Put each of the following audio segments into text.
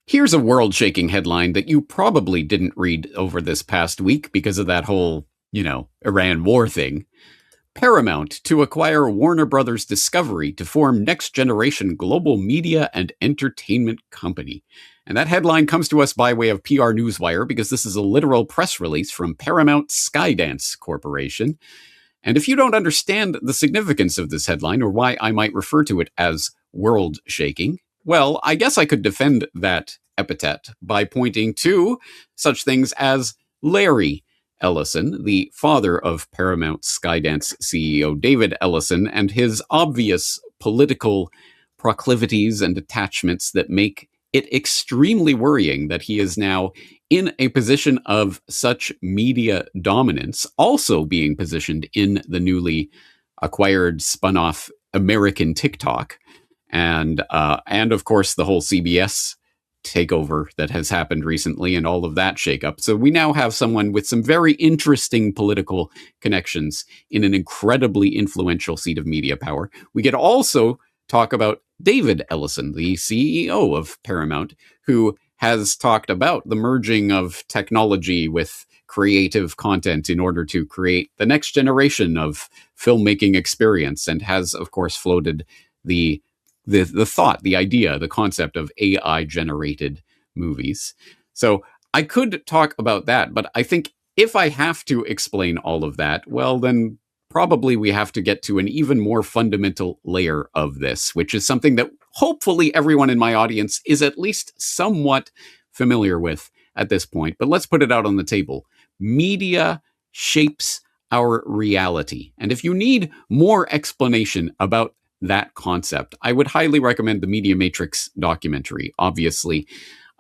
Here's a world-shaking headline that you probably didn't read over this past week because of that whole, Iran war thing. Paramount to acquire Warner Brothers Discovery to form next-generation global media and entertainment company. And that headline comes to us by way of PR Newswire because this is a literal press release from Paramount Skydance Corporation. And if you don't understand the significance of this headline or why I might refer to it as world-shaking, well, I guess I could defend that epithet by pointing to such things as Larry Ellison, the father of Paramount Skydance CEO David Ellison, and his obvious political proclivities and attachments that make it extremely worrying that he is now in a position of such media dominance, also being positioned in the newly acquired, spun-off American TikTok, and of course the whole CBS takeover that has happened recently and all of that shakeup. So we now have someone with some very interesting political connections in an incredibly influential seat of media power. We could also talk about David Ellison, the CEO of Paramount, who has talked about the merging of technology with creative content in order to create the next generation of filmmaking experience, and has, of course, floated the thought, the idea, the concept of AI-generated movies. So I could talk about that, but I think if I have to explain all of that, well, then probably we have to get to an even more fundamental layer of this, which is something that hopefully everyone in my audience is at least somewhat familiar with at this point. But let's put it out on the table. Media shapes our reality. And if you need more explanation about that concept, I would highly recommend the Media Matrix documentary. Obviously,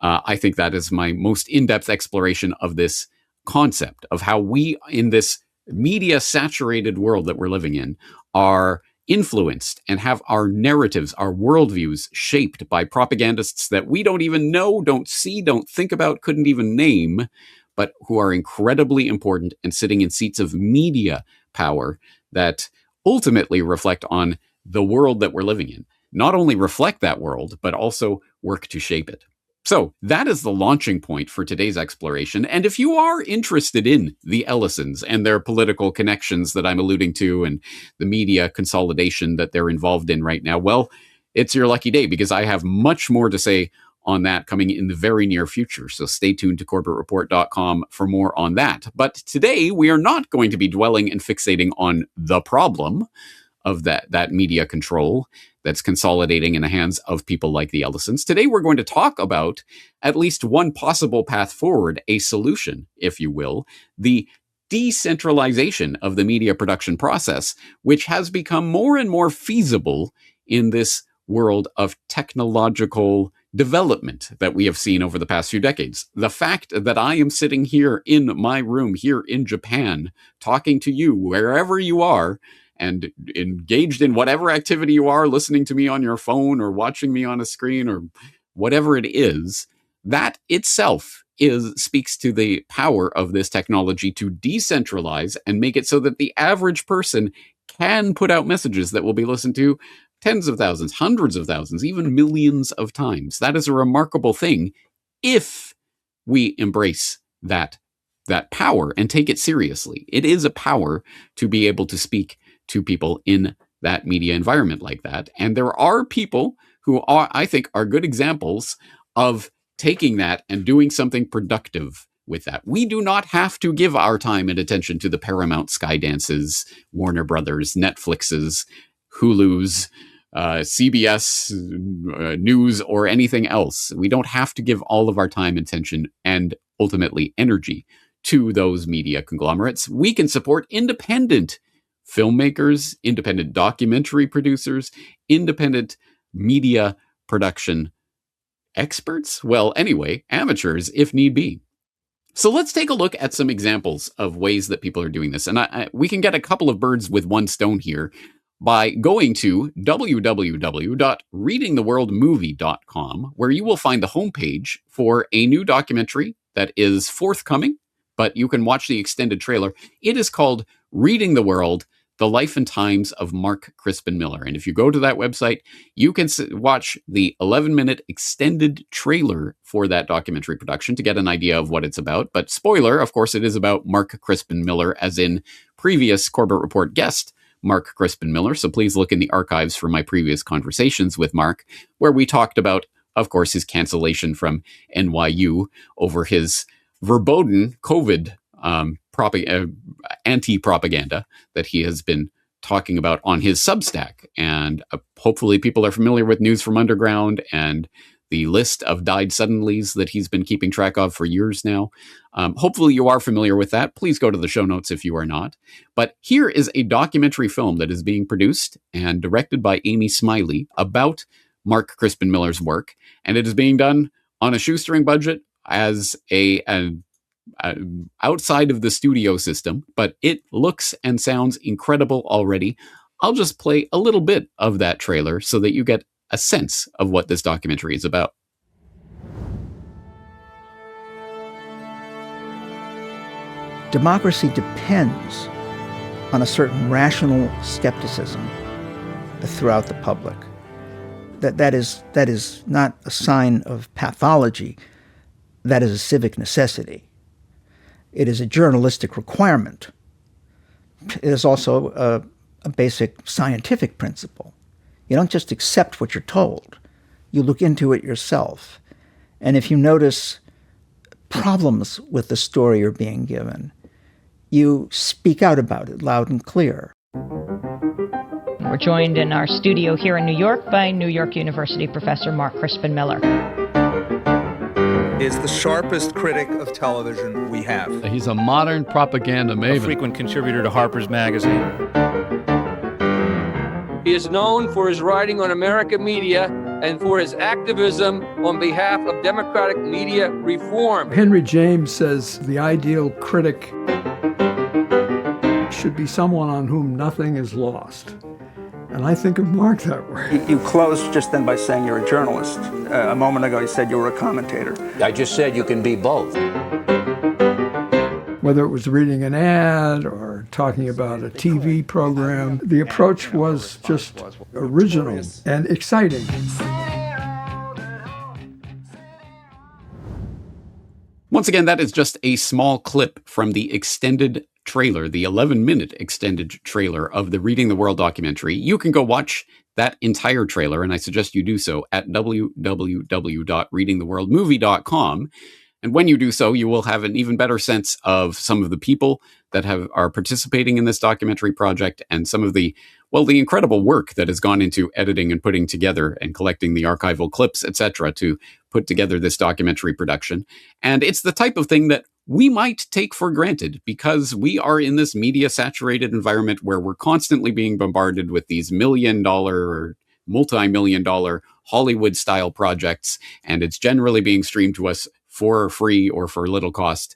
I think that is my most in-depth exploration of this concept of how we, in this media-saturated world that we're living in, are influenced and have our narratives, our worldviews shaped by propagandists that we don't even know, don't see, don't think about, couldn't even name, but who are incredibly important and sitting in seats of media power that ultimately reflect on the world that we're living in. Not only reflect that world, but also work to shape it. So that is the launching point for today's exploration. And if you are interested in the Ellisons and their political connections that I'm alluding to and the media consolidation that they're involved in right now, well, it's your lucky day because I have much more to say on that coming in the very near future. So stay tuned to corbettreport.com for more on that. But today we are not going to be dwelling and fixating on the problem of that media control that's consolidating in the hands of people like the Ellisons. Today, we're going to talk about at least one possible path forward, a solution, if you will, the decentralization of the media production process, which has become more and more feasible in this world of technological development that we have seen over the past few decades. The fact that I am sitting here in my room here in Japan, talking to you wherever you are, and engaged in whatever activity you are, listening to me on your phone or watching me on a screen or whatever it is, that itself speaks to the power of this technology to decentralize and make it so that the average person can put out messages that will be listened to tens of thousands, hundreds of thousands, even millions of times. That is a remarkable thing if we embrace that power and take it seriously. It is a power to be able to speak to people in that media environment like that. And there are people who I think are good examples of taking that and doing something productive with that. We do not have to give our time and attention to the Paramount Skydances, Warner Brothers, Netflixes, Hulu's, CBS News, or anything else. We don't have to give all of our time, attention, and ultimately energy to those media conglomerates. We can support independent filmmakers, independent documentary producers, independent media production experts. Well, anyway, amateurs if need be. So let's take a look at some examples of ways that people are doing this. And we can get a couple of birds with one stone here by going to www.readingtheworldmovie.com, where you will find the homepage for a new documentary that is forthcoming, but you can watch the extended trailer. It is called Reading the World, The Life and Times of Mark Crispin Miller. And if you go to that website, you can watch the 11-minute extended trailer for that documentary production to get an idea of what it's about. But spoiler, of course, it is about Mark Crispin Miller, as in previous Corbett Report guest, Mark Crispin Miller. So please look in the archives for my previous conversations with Mark, where we talked about, of course, his cancellation from NYU over his verboten COVID anti-propaganda that he has been talking about on his Substack. And hopefully people are familiar with News from Underground and the list of died suddenlies that he's been keeping track of for years now. Hopefully you are familiar with that. Please go to the show notes if you are not. But here is a documentary film that is being produced and directed by Amy Smiley about Mark Crispin Miller's work. And it is being done on a shoestring budget as an outside of the studio system, but it looks and sounds incredible already. I'll just play a little bit of that trailer so that you get a sense of what this documentary is about. Democracy depends on a certain rational skepticism throughout the public. That is not a sign of pathology. That is a civic necessity. It is a journalistic requirement. It is also a basic scientific principle. You don't just accept what you're told. You look into it yourself. And if you notice problems with the story you're being given, you speak out about it loud and clear. We're joined in our studio here in New York by New York University professor Mark Crispin Miller. Is the sharpest critic of television we have. He's a modern propaganda maven. A frequent contributor to Harper's Magazine. He is known for his writing on American media and for his activism on behalf of democratic media reform. Henry James says the ideal critic should be someone on whom nothing is lost. And I think of Mark that way. You closed just then by saying you're a journalist. A moment ago you said you were a commentator. I just said you can be both. Whether it was reading an ad or talking about a TV program, the approach was just original and exciting. Once again, that is just a small clip from the extended trailer, the 11-minute extended trailer of the Reading the World documentary. You can go watch that entire trailer, and I suggest you do so at www.readingtheworldmovie.com. And when you do so, you will have an even better sense of some of the people that are participating in this documentary project and some of the incredible work that has gone into editing and putting together and collecting the archival clips, etc., to put together this documentary production. And it's the type of thing that we might take for granted because we are in this media-saturated environment where we're constantly being bombarded with these million-dollar or multi-million-dollar Hollywood-style projects, and it's generally being streamed to us for free or for little cost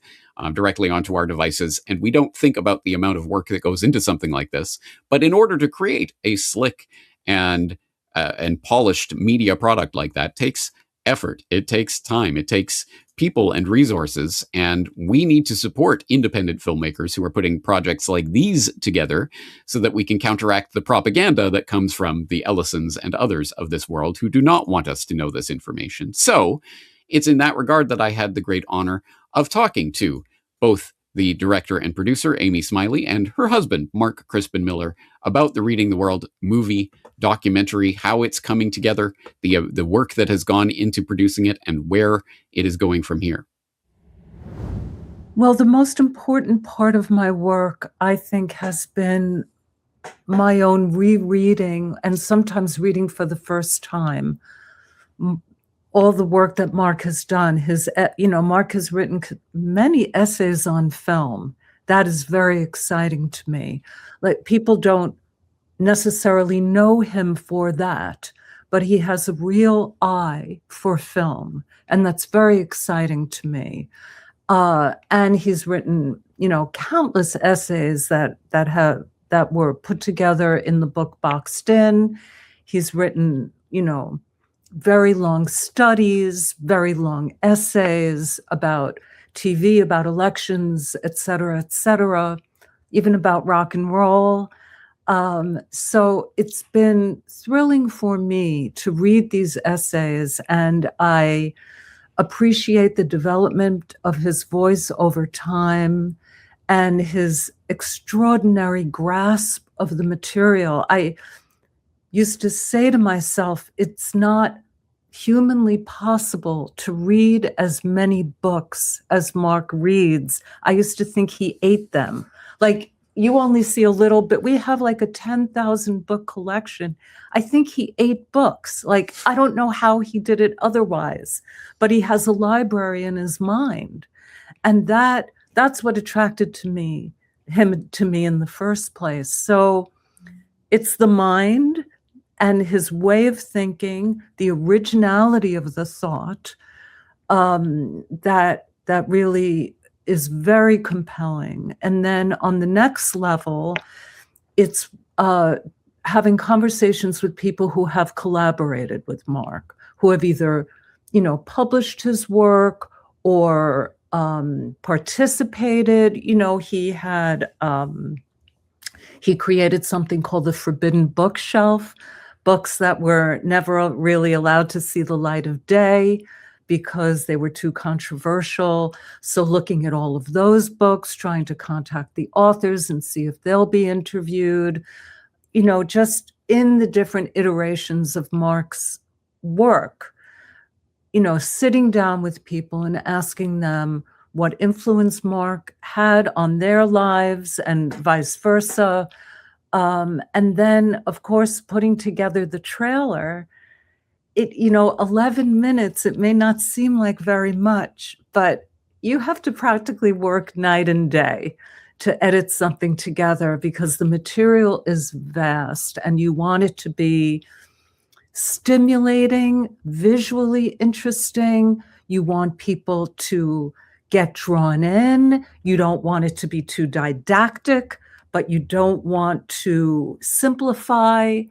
directly onto our devices. And we don't think about the amount of work that goes into something like this. But in order to create a slick and polished media product like that takes effort. It takes time. It takes people and resources. And we need to support independent filmmakers who are putting projects like these together so that we can counteract the propaganda that comes from the Ellisons and others of this world who do not want us to know this information. So it's in that regard that I had the great honor of talking to both the director and producer, Amy Smiley, and her husband, Mark Crispin Miller, about the Reading the World movie documentary, how it's coming together, the work that has gone into producing it, and where it is going from here. Well, the most important part of my work, I think, has been my own rereading and sometimes reading for the first time all the work that Mark has done. Mark has written many essays on film. That is very exciting to me. Like, people don't necessarily know him for that, but he has a real eye for film, and that's very exciting to me. And he's written, countless essays that were put together in the book Boxed In. He's written, very long studies, very long essays about TV, about elections, et cetera, even about rock and roll. So it's been thrilling for me to read these essays, and I appreciate the development of his voice over time and his extraordinary grasp of the material. I used to say to myself, it's not humanly possible to read as many books as Mark reads. I used to think he ate them. Like, you only see a little bit. We have like a 10,000 book collection. I think he ate books. Like, I don't know how he did it otherwise, but he has a library in his mind. And that's what attracted him to me in the first place. So it's the mind and his way of thinking, the originality of the thought, that really is very compelling. And then on the next level, it's having conversations with people who have collaborated with Mark, who have either, published his work or participated. He created something called the Forbidden Bookshelf, books that were never really allowed to see the light of day because they were too controversial. So looking at all of those books, trying to contact the authors and see if they'll be interviewed, just in the different iterations of Mark's work, sitting down with people and asking them what influence Mark had on their lives and vice versa. And then, of course, putting together the trailer. 11 minutes, it may not seem like very much, but you have to practically work night and day to edit something together because the material is vast and you want it to be stimulating, visually interesting. You want people to get drawn in. You don't want it to be too didactic, but you don't want to simplify.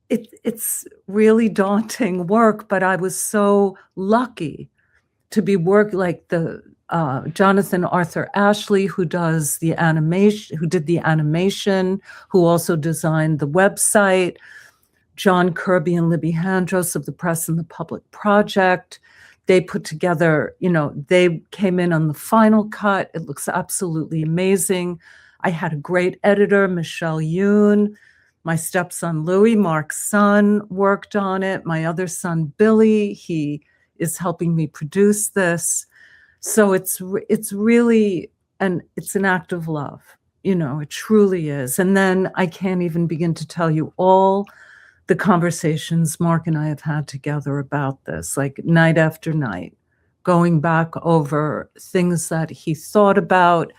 It's really daunting work, but I was so lucky to be like the Jonathan Arthur Ashley, who did the animation, who also designed the website, John Kirby and Libby Handros of the Press and the Public Project. They put together, they came in on the final cut. It looks absolutely amazing. I had a great editor, Michelle Yoon. My stepson, Louis, Mark's son, worked on it. My other son, Billy, he is helping me produce this. So it's really, it's an act of love. It truly is. And then I can't even begin to tell you all the conversations Mark and I have had together about this, like night after night, going back over things that he thought about.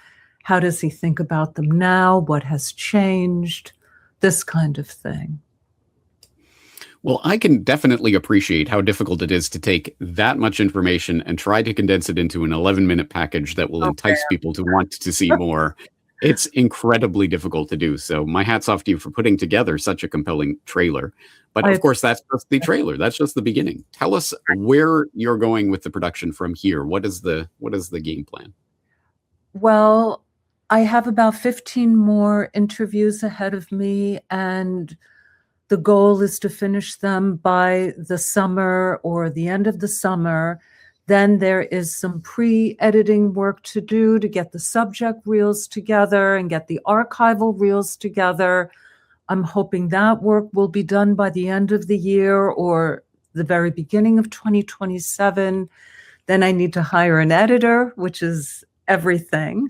How does he think about them now? What has changed? This kind of thing. Well, I can definitely appreciate how difficult it is to take that much information and try to condense it into an 11-minute package that will entice people to want to see more. It's incredibly difficult to do. So my hat's off to you for putting together such a compelling trailer. But of course, that's just the trailer. That's just the beginning. Tell us where you're going with the production from here. What is the game plan? Well, I have about 15 more interviews ahead of me, and the goal is to finish them by the summer or the end of the summer. Then there is some pre-editing work to do to get the subject reels together and get the archival reels together. I'm hoping that work will be done by the end of the year or the very beginning of 2027. Then I need to hire an editor, which is everything.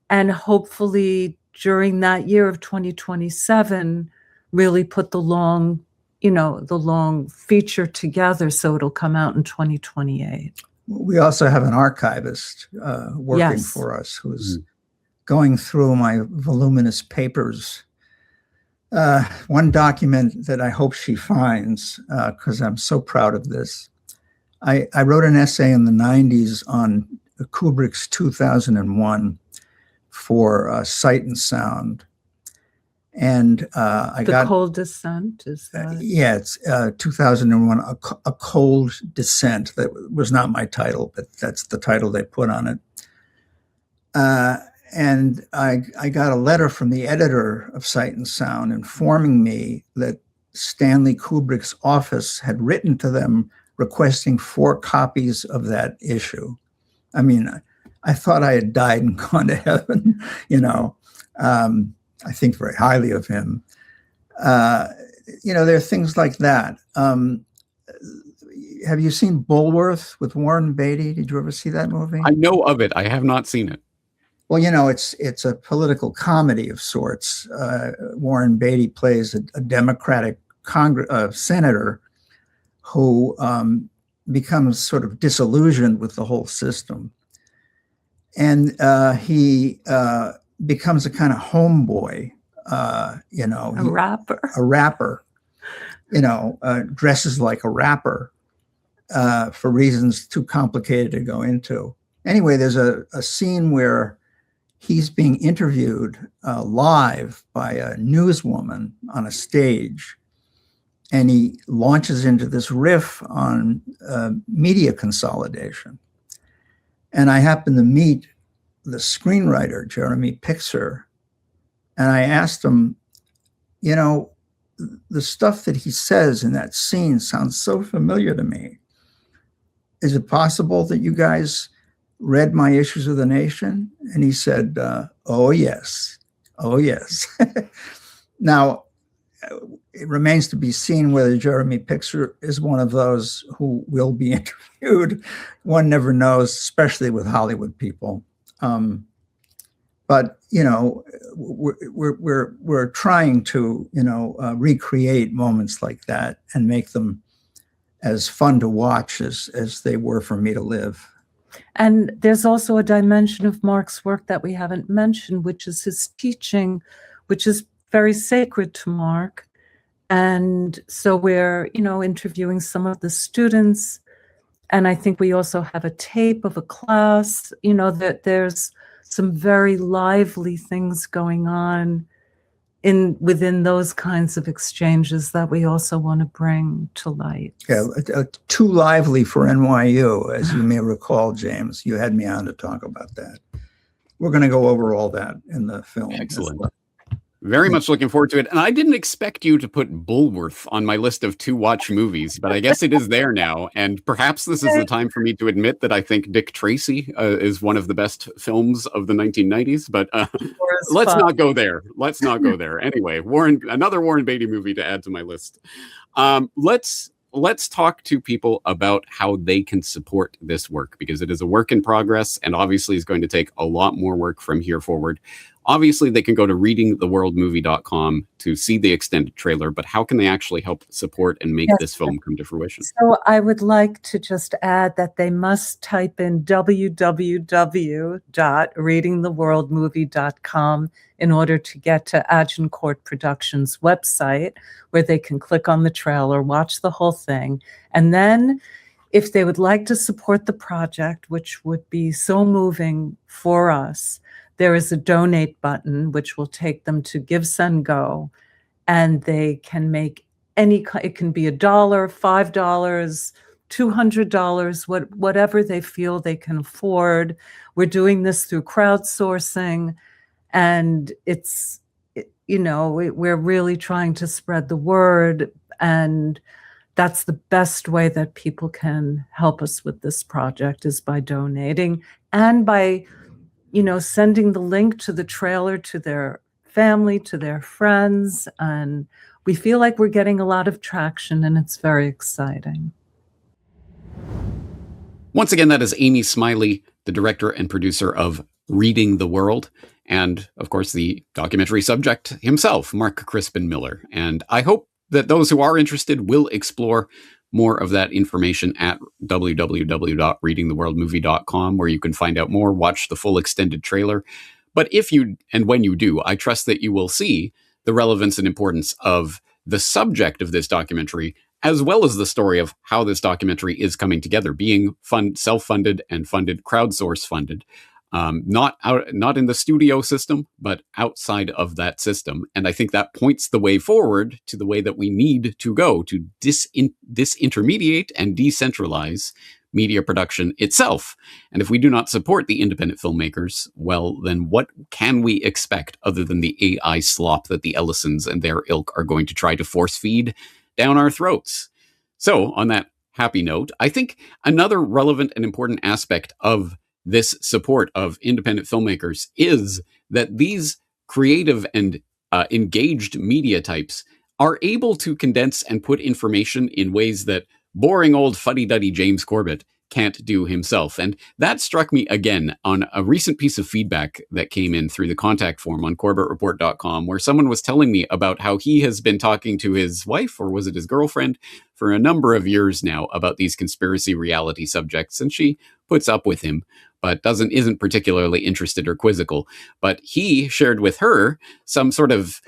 And hopefully during that year of 2027, really put the long feature together so it'll come out in 2028. We also have an archivist working for us who's going through my voluminous papers. One document that I hope she finds, because I'm so proud of this. I wrote an essay in the 90s on Kubrick's 2001 for Sight and Sound. And I got... The Cold Descent, is that? Yeah, it's 2001, A Cold Descent. That was not my title, but that's the title they put on it. And I got a letter from the editor of Sight and Sound informing me that Stanley Kubrick's office had written to them requesting 4 copies of that issue. I mean, I thought I had died and gone to heaven, I think very highly of him. There are things like that. Have you seen Bulworth with Warren Beatty? Did you ever see that movie? I know of it. I have not seen it. Well, it's a political comedy of sorts. Warren Beatty plays a Democratic senator who becomes sort of disillusioned with the whole system. And he becomes a kind of homeboy, a rapper, dresses like a rapper for reasons too complicated to go into. Anyway, there's a scene where he's being interviewed live by a newswoman on a stage, and he launches into this riff on media consolidation. And I happened to meet the screenwriter, Jeremy Pixar, and I asked him, the stuff that he says in that scene sounds so familiar to me. Is it possible that you guys read my issues of the Nation? And he said, oh, yes. Oh, yes. Now, it remains to be seen whether Jeremy Pixar is one of those who will be interviewed. One never knows, especially with Hollywood people. But we're trying to recreate moments like that and make them as fun to watch as they were for me to live. And there's also a dimension of Mark's work that we haven't mentioned, which is his teaching, which is very sacred to Mark. And so we're, interviewing some of the students. And I think we also have a tape of a class, that there's some very lively things going on within those kinds of exchanges that we also want to bring to light. Yeah, too lively for NYU, as you may recall, James. You had me on to talk about that. We're going to go over all that in the film. Excellent. Very much looking forward to it. And I didn't expect you to put Bulworth on my list of to-watch movies, but I guess it is there now. And perhaps this is the time for me to admit that I think Dick Tracy is one of the best films of the 1990s. But let's not go there. Let's not go there. Anyway, another Warren Beatty movie to add to my list. Let's talk to people about how they can support this work, because it is a work in progress and obviously is going to take a lot more work from here forward. Obviously, they can go to readingtheworldmovie.com to see the extended trailer, but how can they actually help support and make this film come to fruition? So I would like to just add that they must type in www.readingtheworldmovie.com in order to get to Agincourt Productions' website, where they can click on the trailer, watch the whole thing, and then if they would like to support the project, which would be so moving for us, there is a donate button, which will take them to Give, Send, Go, and they can make it can be $1, $5, $200, whatever they feel they can afford. We're doing this through crowdsourcing, and we're really trying to spread the word, and that's the best way that people can help us with this project, is by donating and by sending the link to the trailer to their family, to their friends. And we feel like we're getting a lot of traction, and it's very exciting. Once again, that is Amy Smiley, the director and producer of Reading the World, and of course the documentary subject himself, Mark Crispin Miller. And I hope that those who are interested will explore more of that information at www.readingtheworldmovie.com, where you can find out more, watch the full extended trailer. But if you, and when you do, I trust that you will see the relevance and importance of the subject of this documentary, as well as the story of how this documentary is coming together, being self-funded and funded, crowdsource funded. not in the studio system, but outside of that system. And I think that points the way forward to the way that we need to go to disintermediate and decentralize media production itself. And if we do not support the independent filmmakers, well, then what can we expect other than the AI slop that the Ellisons and their ilk are going to try to force feed down our throats? So on that happy note, I think another relevant and important aspect of this support of independent filmmakers is that these creative and engaged media types are able to condense and put information in ways that boring old fuddy-duddy James Corbett can't do himself. And that struck me again on a recent piece of feedback that came in through the contact form on corbettreport.com, where someone was telling me about how he has been talking to his wife, or was it his girlfriend, for a number of years now about these conspiracy reality subjects. And she puts up with him, but isn't particularly interested or quizzical. But he shared with her some sort of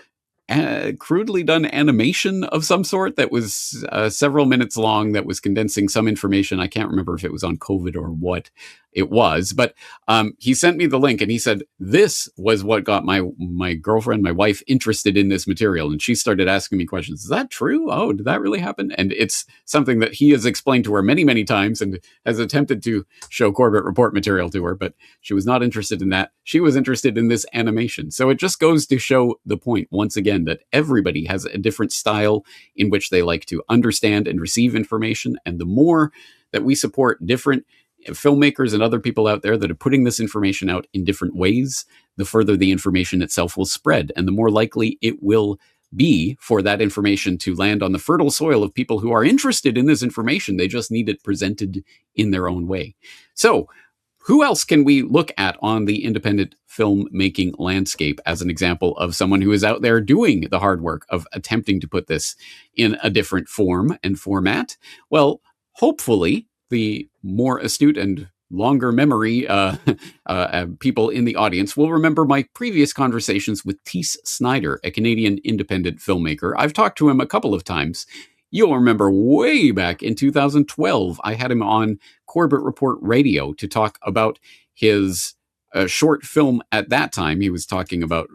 crudely done animation of some sort that was several minutes long, that was condensing some information. I can't remember if it was on COVID or what it was, but he sent me the link and he said, this was what got my girlfriend, my wife, interested in this material. And she started asking me questions. Is that true? Oh, did that really happen? And it's something that he has explained to her many, many times and has attempted to show Corbett Report material to her, but she was not interested in that. She was interested in this animation. So it just goes to show the point once again that everybody has a different style in which they like to understand and receive information. And the more that we support different filmmakers and other people out there that are putting this information out in different ways, the further the information itself will spread, and the more likely it will be for that information to land on the fertile soil of people who are interested in this information. They just need it presented in their own way. So who else can we look at on the independent filmmaking landscape as an example of someone who is out there doing the hard work of attempting to put this in a different form and format? Well, hopefully the more astute and longer memory people in the audience will remember my previous conversations with Teace Snider, a Canadian independent filmmaker. I've talked to him a couple of times. You'll remember way back in 2012, I had him on Corbett Report Radio to talk about his short film at that time. He was talking about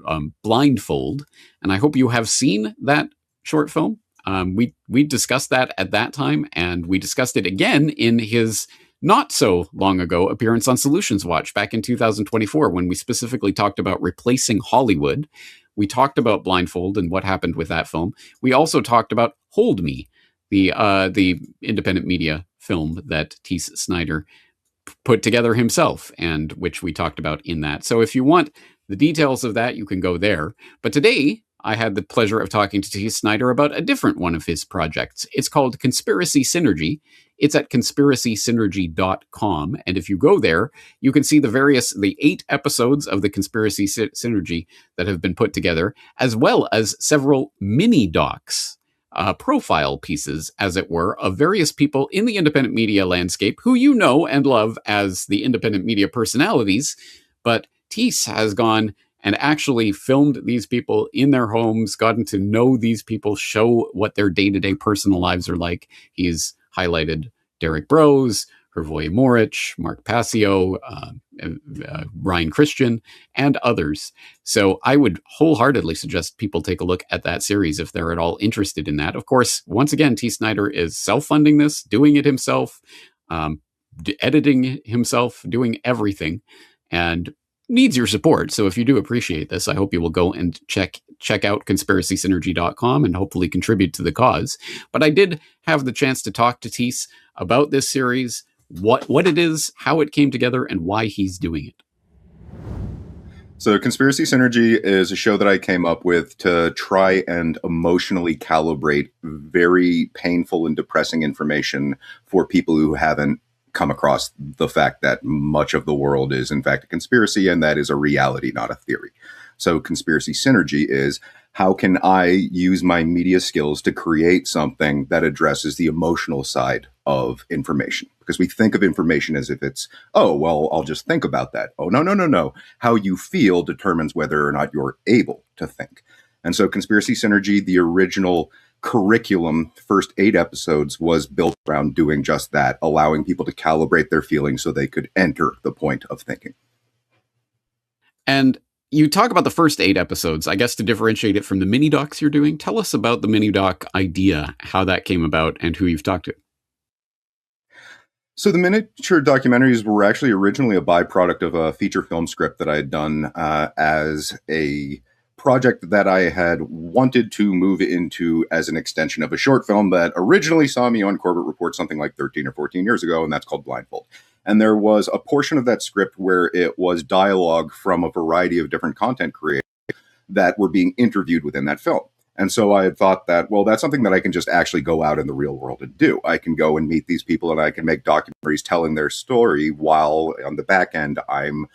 Blindfold, and I hope you have seen that short film. We discussed that at that time, and we discussed it again in his not so long ago appearance on Solutions Watch back in 2024, when we specifically talked about replacing Hollywood. We talked about Blindfold and what happened with that film. We also talked about Hold Me, the independent media film that Teace Snider put together himself, and which we talked about in that. So if you want the details of that, you can go there. But today, I had the pleasure of talking to Teace Snider about a different one of his projects. It's called Conspiracy Synergy. It's at conspiracysynergy.com. And if you go there, you can see the 8 episodes of the Conspiracy Synergy that have been put together, as well as several mini docs, profile pieces, as it were, of various people in the independent media landscape who you know and love as the independent media personalities. But Teace has gone and actually filmed these people in their homes, gotten to know these people, show what their day-to-day personal lives are like. He's highlighted Derek Brose, Hervoy Morich, Mark Passio, Ryan Christian, and others. So I would wholeheartedly suggest people take a look at that series if they're at all interested in that. Of course, once again, Teace Snider is self-funding this, doing it himself, editing himself, doing everything, and needs your support. So if you do appreciate this, I hope you will go and check out conspiracysynergy.com and hopefully contribute to the cause. But I did have the chance to talk to Teace about this series, what it is, how it came together, and why he's doing it. So Conspiracy Synergy is a show that I came up with to try and emotionally calibrate very painful and depressing information for people who haven't come across the fact that much of the world is in fact a conspiracy, and that is a reality, not a theory. So Conspiracy Synergy is, how can I use my media skills to create something that addresses the emotional side of information? Because we think of information as if it's, oh, well, I'll just think about that. Oh, no. How you feel determines whether or not you're able to think. And so Conspiracy Synergy, the original curriculum, first 8 episodes, was built around doing just that, allowing people to calibrate their feelings so they could enter the point of thinking. And you talk about the first 8 episodes, I guess, to differentiate it from the mini docs you're doing. Tell us about the mini doc idea, how that came about, and who you've talked to. So the miniature documentaries were actually originally a byproduct of a feature film script that I had done as a project that I had wanted to move into as an extension of a short film that originally saw me on Corbett Report something like 13 or 14 years ago, and that's called Blindfold. And there was a portion of that script where it was dialogue from a variety of different content creators that were being interviewed within that film. And so I had thought that, well, that's something that I can just actually go out in the real world and do. I can go and meet these people and I can make documentaries telling their story while on the back end, I'm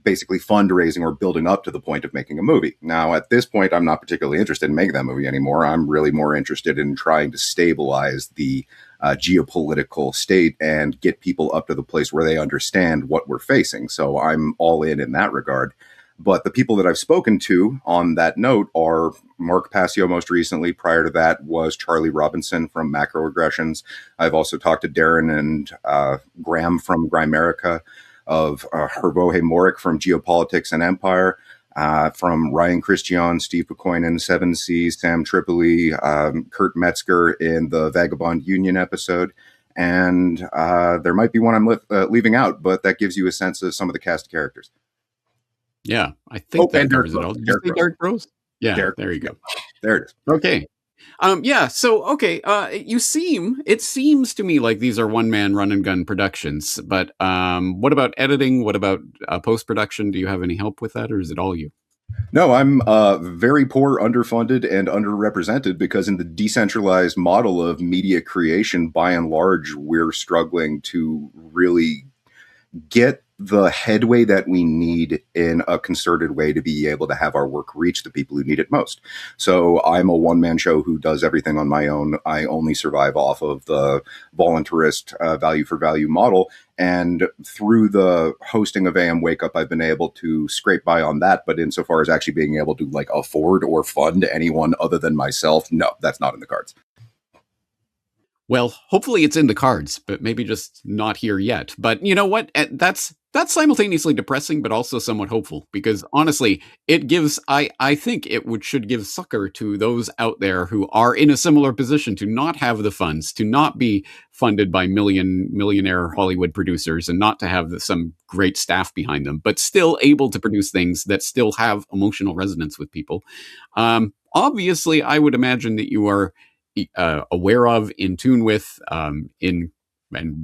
basically fundraising or building up to the point of making a movie. Now, at this point, I'm not particularly interested in making that movie anymore. I'm really more interested in trying to stabilize the geopolitical state and get people up to the place where they understand what we're facing. So I'm all in that regard. But the people that I've spoken to on that note are Mark Passio most recently. Prior to that was Charlie Robinson from Macroaggressions. I've also talked to Darren and Graham from Grimerica, of Hervoje Morik from Geopolitics and Empire, from Ryan Christian, Steve Pekoinen, Seven Seas, Sam Tripoli, Kurt Metzger in the Vagabond Union episode. And there might be one I'm leaving out, but that gives you a sense of some of the cast characters. Yeah, I think that covers it all. Did you say Derek Rose? Yeah, Derek. There you go. There it is. Okay. It seems to me like these are one-man run-and-gun productions, but what about editing? What about post-production? Do you have any help with that, or is it all you? No, I'm very poor, underfunded, and underrepresented because in the decentralized model of media creation, by and large, we're struggling to really get the headway that we need in a concerted way to be able to have our work reach the people who need it most. So I'm a one-man show who does everything on my own. I only survive off of the voluntarist value for value model. And through the hosting of AM Wake Up, I've been able to scrape by on that. But insofar as actually being able to like afford or fund anyone other than myself, no, that's not in the cards. Well, hopefully it's in the cards, but maybe just not here yet. But you know what? That's simultaneously depressing, but also somewhat hopeful, because honestly, it gives, I think it should give succor to those out there who are in a similar position to not have the funds, to not be funded by millionaire Hollywood producers, and not to have some great staff behind them, but still able to produce things that still have emotional resonance with people. Obviously, I would imagine that you are aware of, in tune with, and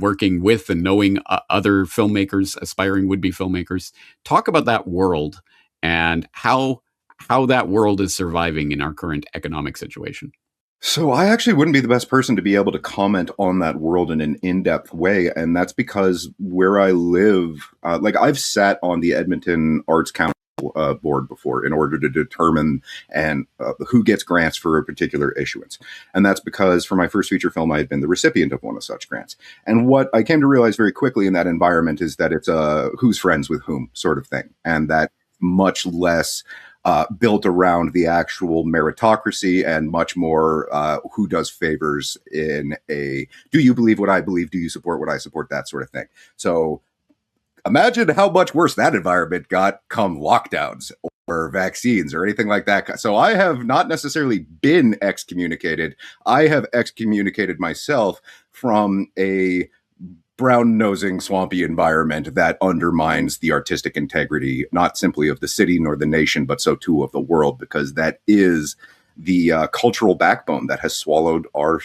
working with and knowing other filmmakers, aspiring would-be filmmakers. Talk about that world and how that world is surviving in our current economic situation. So I actually wouldn't be the best person to be able to comment on that world in an in-depth way. And that's because where I live, I've sat on the Edmonton Arts Council board before in order to determine who gets grants for a particular issuance. And that's because for my first feature film, I had been the recipient of one of such grants. And what I came to realize very quickly in that environment is that it's a who's friends with whom sort of thing. And that much less built around the actual meritocracy and much more who does favors in a, do you believe what I believe? Do you support what I support? That sort of thing. So imagine how much worse that environment got come lockdowns or vaccines or anything like that. So I have not necessarily been excommunicated. I have excommunicated myself from a brown-nosing, swampy environment that undermines the artistic integrity, not simply of the city nor the nation, but so too of the world, because that is the cultural backbone that has swallowed our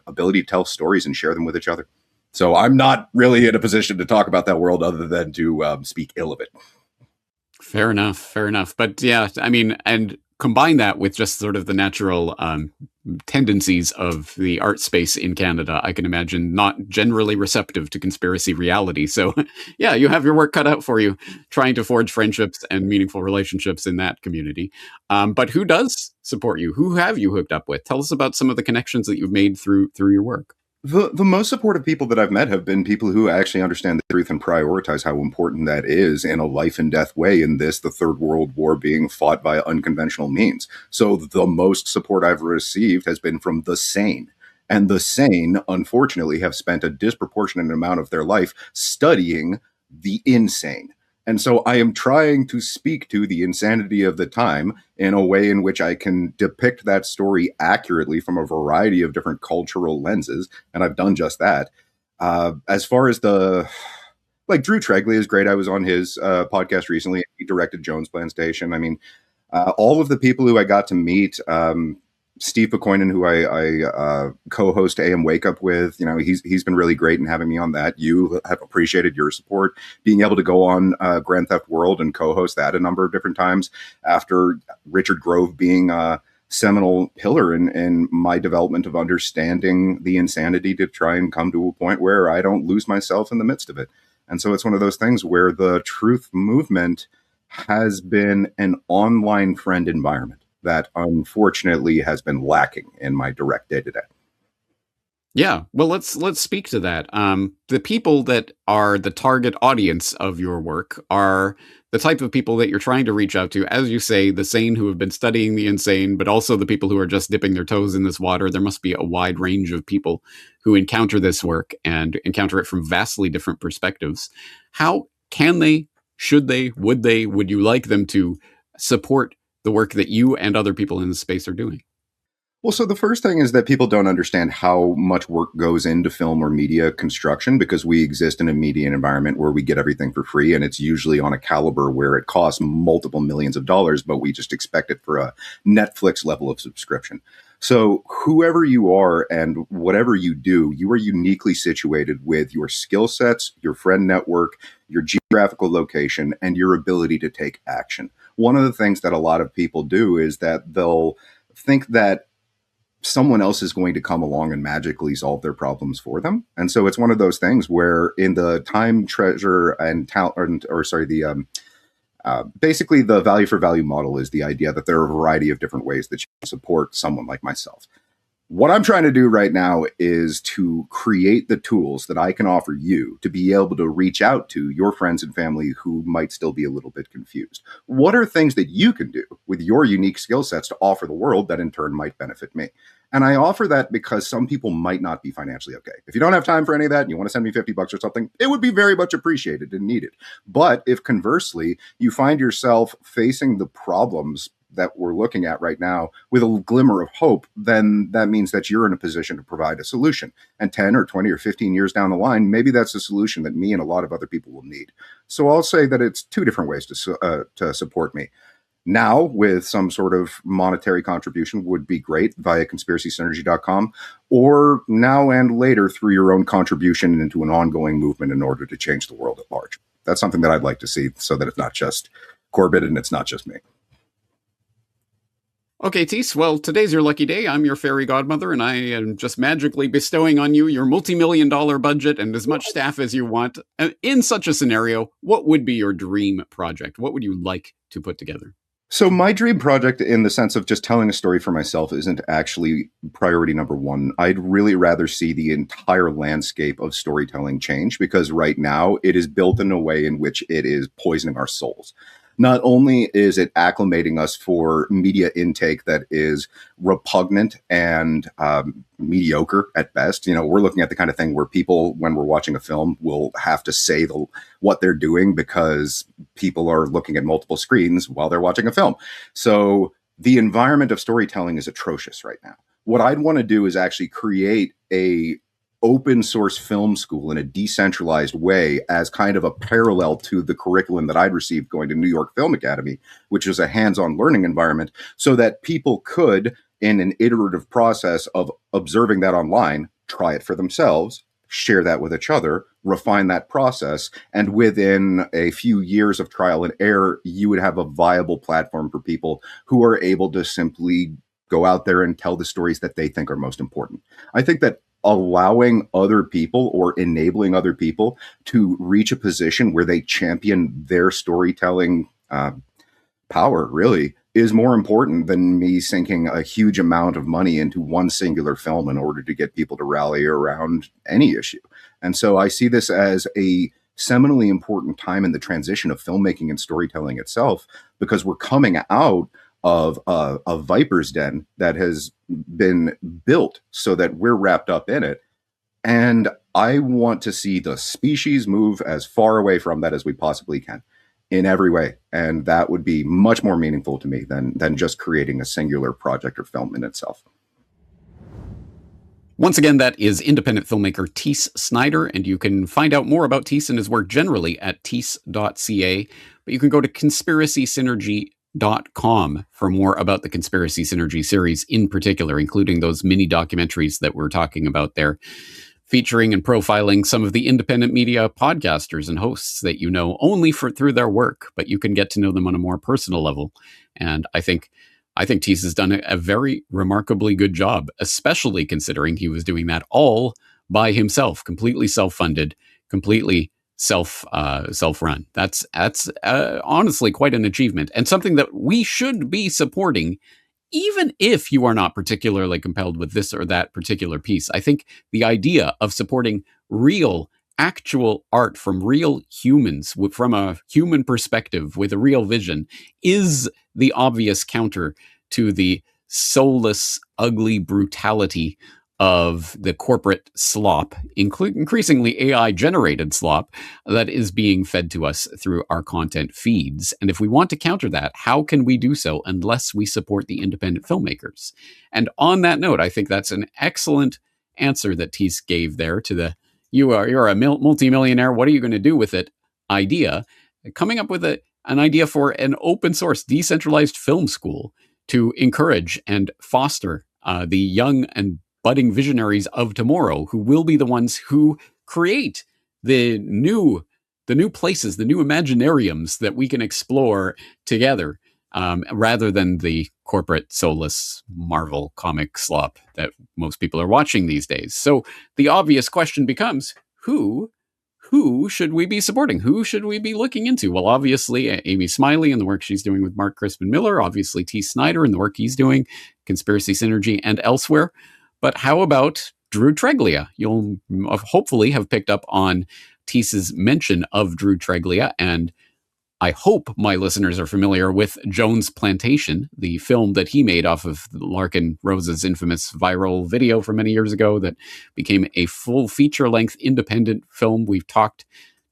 ability to tell stories and share them with each other. So I'm not really in a position to talk about that world other than to speak ill of it. Fair enough. But yeah, I mean, and combine that with just sort of the natural tendencies of the art space in Canada, I can imagine not generally receptive to conspiracy reality. So yeah, you have your work cut out for you, trying to forge friendships and meaningful relationships in that community. But who does support you? Who have you hooked up with? Tell us about some of the connections that you've made through your work. The most supportive people that I've met have been people who actually understand the truth and prioritize how important that is in a life and death way in this, the Third World War being fought by unconventional means. So the most support I've received has been from the sane. And the sane, unfortunately, have spent a disproportionate amount of their life studying the insane. And so I am trying to speak to the insanity of the time in a way in which I can depict that story accurately from a variety of different cultural lenses. And I've done just that. As far as Drew Tregley is great. I was on his podcast recently. He directed Jones Plan Station. I mean, all of the people who I got to meet, Steve Pekoinen, who I co-host AM Wake Up with, he's been really great in having me on that. You have appreciated your support, being able to go on Grand Theft World and co-host that a number of different times after Richard Grove being a seminal pillar in my development of understanding the insanity to try and come to a point where I don't lose myself in the midst of it. And so it's one of those things where the truth movement has been an online friend environment that unfortunately has been lacking in my direct day-to-day. Yeah, well, let's speak to that. The people that are the target audience of your work are the type of people that you're trying to reach out to, as you say, the sane who have been studying the insane, but also the people who are just dipping their toes in this water. There must be a wide range of people who encounter this work and encounter it from vastly different perspectives. How can they, should they, would you like them to support the work that you and other people in the space are doing? Well, so the first thing is that people don't understand how much work goes into film or media construction, because we exist in a media environment where we get everything for free, and it's usually on a caliber where it costs multiple millions of dollars, but we just expect it for a Netflix level of subscription. So whoever you are and whatever you do, you are uniquely situated with your skill sets, your friend network, your geographical location, and your ability to take action. One of the things that a lot of people do is that they'll think that someone else is going to come along and magically solve their problems for them. And so it's one of those things where in the time, treasure, and talent, basically the value for value model is the idea that there are a variety of different ways that you can support someone like myself. What I'm trying to do right now is to create the tools that I can offer you to be able to reach out to your friends and family who might still be a little bit confused. What are things that you can do with your unique skill sets to offer the world that in turn might benefit me? And I offer that because some people might not be financially okay. If you don't have time for any of that and you want to send me $50 or something, it would be very much appreciated and needed. But if conversely, you find yourself facing the problems that we're looking at right now with a glimmer of hope, then that means that you're in a position to provide a solution. And 10 or 20 or 15 years down the line, maybe that's a solution that me and a lot of other people will need. So I'll say that it's two different ways to support me. Now, with some sort of monetary contribution would be great via conspiracysynergy.com, or now and later through your own contribution into an ongoing movement in order to change the world at large. That's something that I'd like to see, so that it's not just Corbett and it's not just me. Okay, Teace, well, today's your lucky day. I'm your fairy godmother, and I am just magically bestowing on you your multi-million-dollar budget and as much staff as you want. In such a scenario, what would be your dream project? What would you like to put together? So my dream project, in the sense of just telling a story for myself, isn't actually priority number one. I'd really rather see the entire landscape of storytelling change, because right now it is built in a way in which it is poisoning our souls. Not only is it acclimating us for media intake that is repugnant and mediocre at best. We're looking at the kind of thing where people, when we're watching a film, will have to say what they're doing because people are looking at multiple screens while they're watching a film. So the environment of storytelling is atrocious right now. What I'd want to do is actually create a open source film school in a decentralized way as kind of a parallel to the curriculum that I'd received going to New York Film Academy, which is a hands-on learning environment, so that people could, in an iterative process of observing that online, try it for themselves, share that with each other, refine that process, and within a few years of trial and error, you would have a viable platform for people who are able to simply go out there and tell the stories that they think are most important. I think that allowing other people or enabling other people to reach a position where they champion their storytelling power really is more important than me sinking a huge amount of money into one singular film in order to get people to rally around any issue. And so I see this as a seminally important time in the transition of filmmaking and storytelling itself, because we're coming out of a viper's den that has been built so that we're wrapped up in it. And I want to see the species move as far away from that as we possibly can. in every way. And that would be much more meaningful to me than just creating a singular project or film in itself. Once again, that is independent filmmaker Teace Snider, and you can find out more about Teace and his work generally at teace.ca, but you can go to conspiracysynergy.com for more about the Conspiracy Synergy series in particular, including those mini documentaries that we're talking about there, featuring and profiling some of the independent media podcasters and hosts that you know only through their work, but you can get to know them on a more personal level. And I think Teace has done a very remarkably good job, especially considering he was doing that all by himself, completely self-funded, completely self-run. That's honestly quite an achievement, and something that we should be supporting, even if you are not particularly compelled with this or that particular piece. I think the idea of supporting real, actual art from real humans, from a human perspective with a real vision, is the obvious counter to the soulless, ugly brutality of the corporate slop, increasingly AI-generated slop, that is being fed to us through our content feeds. And if we want to counter that, how can we do so unless we support the independent filmmakers? And on that note, I think that's an excellent answer that Teace gave there to the you're a multimillionaire, what are you going to do with it idea, coming up with an idea for an open source decentralized film school to encourage and foster the young and budding visionaries of tomorrow, who will be the ones who create the new places, the new imaginariums that we can explore together, rather than the corporate soulless Marvel comic slop that most people are watching these days. So the obvious question becomes, who should we be supporting? Who should we be looking into? Well, obviously, Amy Smiley and the work she's doing with Mark Crispin Miller, obviously Teace Snider and the work he's doing, Conspiracy Synergy and elsewhere. But how about Drew Treglia? You'll hopefully have picked up on Teace's mention of Drew Treglia, and I hope my listeners are familiar with Jones Plantation, the film that he made off of Larkin Rose's infamous viral video from many years ago that became a full feature-length independent film. We've talked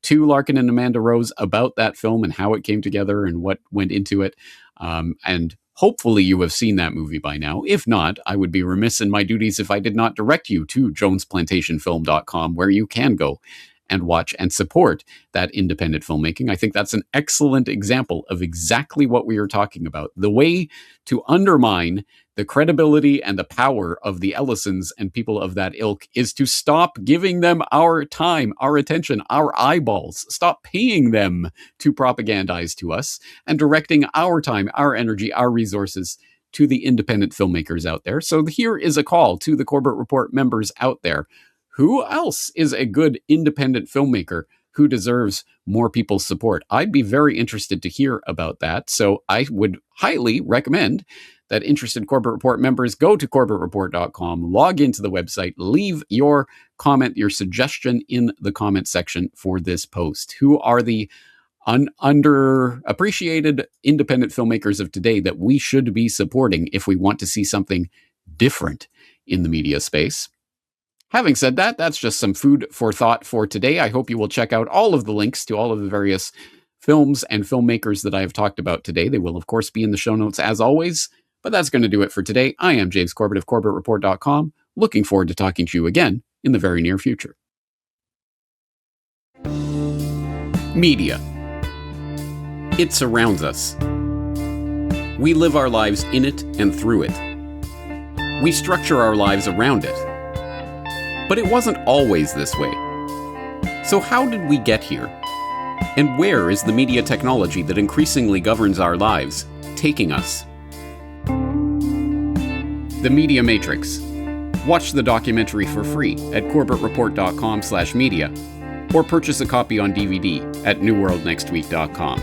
to Larkin and Amanda Rose about that film and how it came together and what went into it. And hopefully you have seen that movie by now. If not, I would be remiss in my duties if I did not direct you to jonesplantationfilm.com, where you can go and watch and support that independent filmmaking. I think that's an excellent example of exactly what we are talking about. The way to undermine the credibility and the power of the Ellisons and people of that ilk is to stop giving them our time, our attention, our eyeballs. Stop paying them to propagandize to us and directing our time, our energy, our resources to the independent filmmakers out there. So here is a call to the Corbett Report members out there. Who else is a good independent filmmaker who deserves more people's support? I'd be very interested to hear about that. So I would highly recommend that interested Corbett Report members go to corbettreport.com, log into the website, leave your comment, your suggestion in the comment section for this post. Who are the underappreciated independent filmmakers of today that we should be supporting if we want to see something different in the media space? Having said that, that's just some food for thought for today. I hope you will check out all of the links to all of the various films and filmmakers that I have talked about today. They will, of course, be in the show notes as always. But that's going to do it for today. I am James Corbett of CorbettReport.com. Looking forward to talking to you again in the very near future. Media. It surrounds us. We live our lives in it and through it. We structure our lives around it. But it wasn't always this way. So how did we get here? And where is the media technology that increasingly governs our lives taking us? The Media Matrix. Watch the documentary for free at corbettreport.com/media or purchase a copy on DVD at newworldnextweek.com.